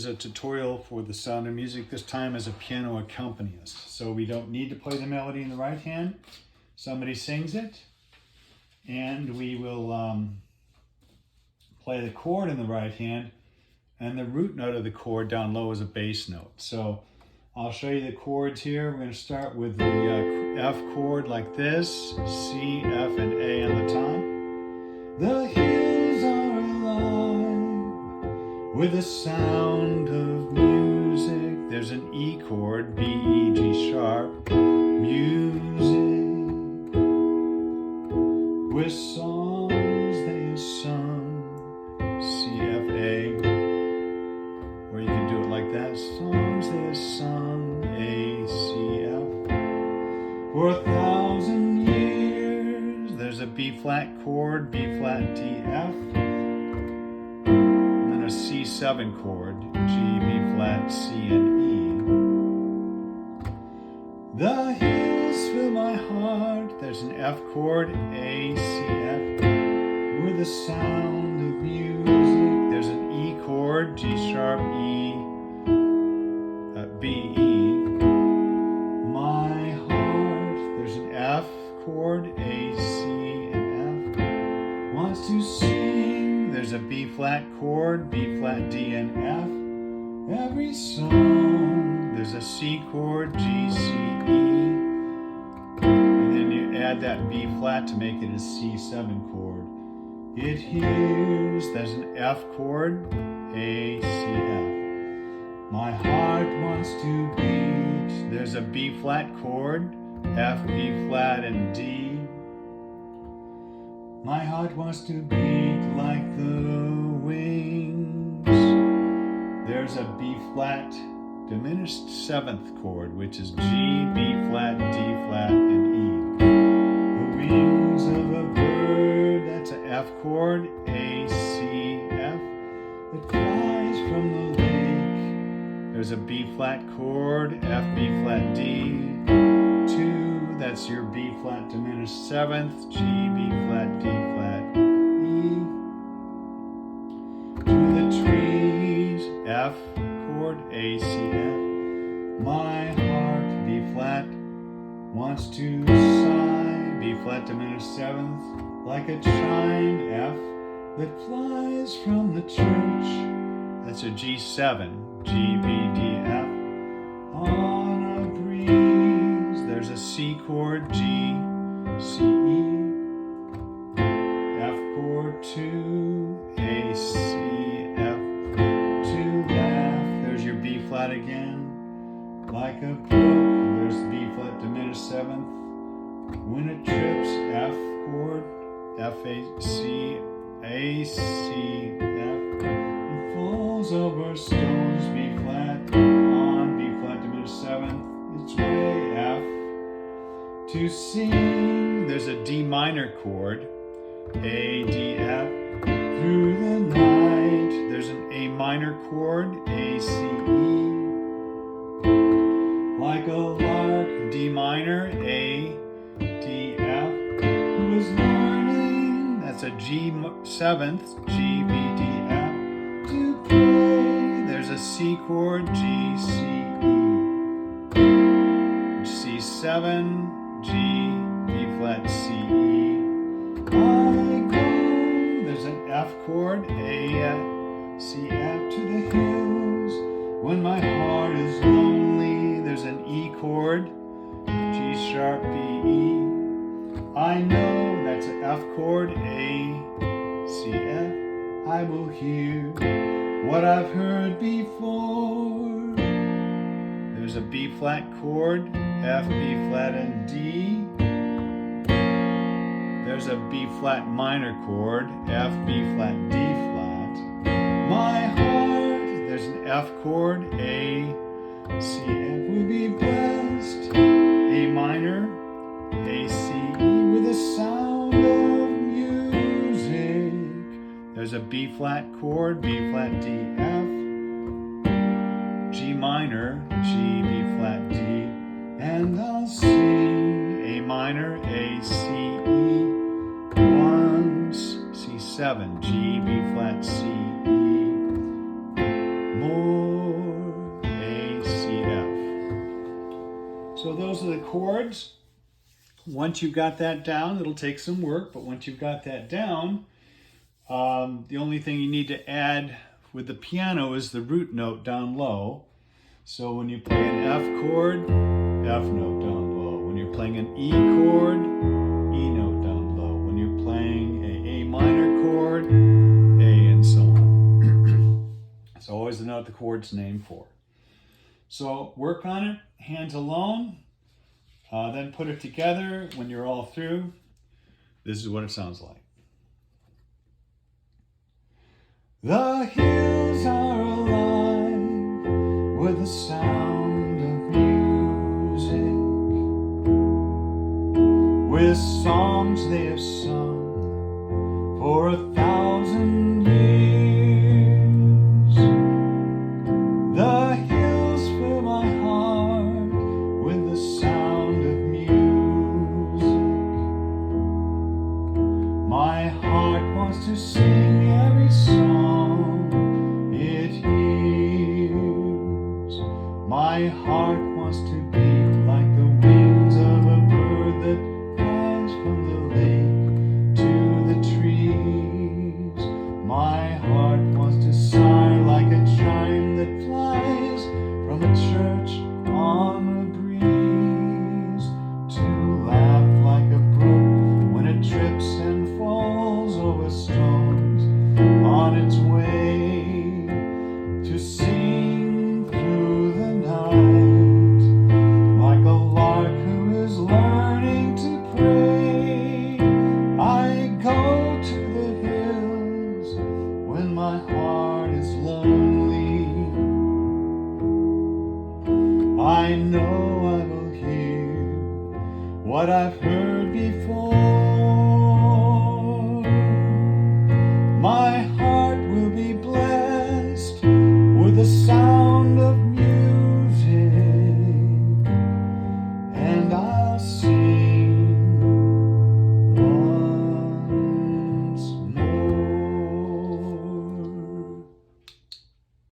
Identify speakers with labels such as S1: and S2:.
S1: is a tutorial for the Sound of Music, this time as a piano accompanist. So we don't need to play the melody in the right hand. Somebody sings it, and we will play the chord in the right hand, and the root note of the chord down low is a bass note. So I'll show you the chords here. We're going to start with the F chord like this, C, F, and A on the top. The hills are alive with the sound of music. There's an E chord, B, E, G sharp. Music with songs they have sung, C, F, A. Or you can do it like that, songs they have sung, A, C, F. For 1,000 years, there's a B flat chord, B flat, D, F. And then a C7 chord, G, B flat, C, and E. The hills fill my heart, there's an F chord, A, C, F. With the sound of music, there's an E chord, G sharp, E, B, E. My heart, there's an F chord, A, C, and F. Wants to sing, there's a B flat chord, B flat, D, and F. Every song, there's a C chord, G, C, E. And then you add that B flat to make it a C7 chord. It hears, there's an F chord, A, C, F. My heart wants to beat, there's a B flat chord, F, B flat, and D. My heart wants to beat like the wings. There's a B flat diminished 7th chord, which is G, B flat, D flat, and E. The wings of a bird, that's an F chord, A, C, F. It flies from the lake. There's a B flat chord, F, B flat, D. 2, that's your B flat diminished 7th, G, B flat, D flat, E. To the trees, F chord, A, C, F. My heart, B flat, wants to sigh, B flat diminished 7th, like a chime, F, that flies from the church. That's a G7, G, B, D, F. On a breeze, there's a C chord, G, C, E. F chord 2, A, C, F. To laugh, there's your B flat again. Like a brook, there's B flat diminished 7th. When it trips, F chord, F, A, C, F. And falls over stones, B flat, on B flat diminished 7th. Its way, F. To sing, there's a D minor chord, A, D, F. Through the night, there's an A minor chord, A, C, E. Like a lark, D minor, A, D, F. Who is learning, that's a G7th, G, B, D, F. To play, there's a C chord, G, C, E. C7, G, B flat, C, E. I go, there's an F chord, A, C, F. To the hills, when my heart is lonely, there's an E chord, G sharp, B, E. I know that's an F chord, A, C, F. I will hear what I've heard before. There's a B flat chord, F, B flat, and D. There's a B flat minor chord, F, B flat, D flat. My heart, there's an F chord, A, C, F. Will be blessed, A minor, A, C, E, with the sound of music. There's a B flat chord, B flat, D, F. G minor, G, B flat, D. And I'll sing A minor, A, C, E. Once, C7, G, B flat, C, E. More A, C, F. So those are the chords. Once you've got that down, it'll take some work, but once you've got that down, the only thing you need to add with the piano is the root note down low. So when you play an F chord, F note down low. When you're playing an E chord, E note down low. When you're playing a minor chord, A, and so on. It's always the note the chord's named for. So work on it, hands alone, then put it together. When you're all through, this is what it sounds like. The hills are alive with the sound of music, with songs they have sung for 1,000 years. The hills fill my heart with the sound of music. My heart wants to sing every song it hears. My heart wants to beat like the wings of a bird that flies from the lake to the trees. My heart wants to sigh like a chime that flies from a church on a breeze, to laugh like a brook when it trips and falls over stones on its way, to sing through the night like a lark who is learning to pray. I go to the hills when my heart is lonely. I know I will hear what I've heard before.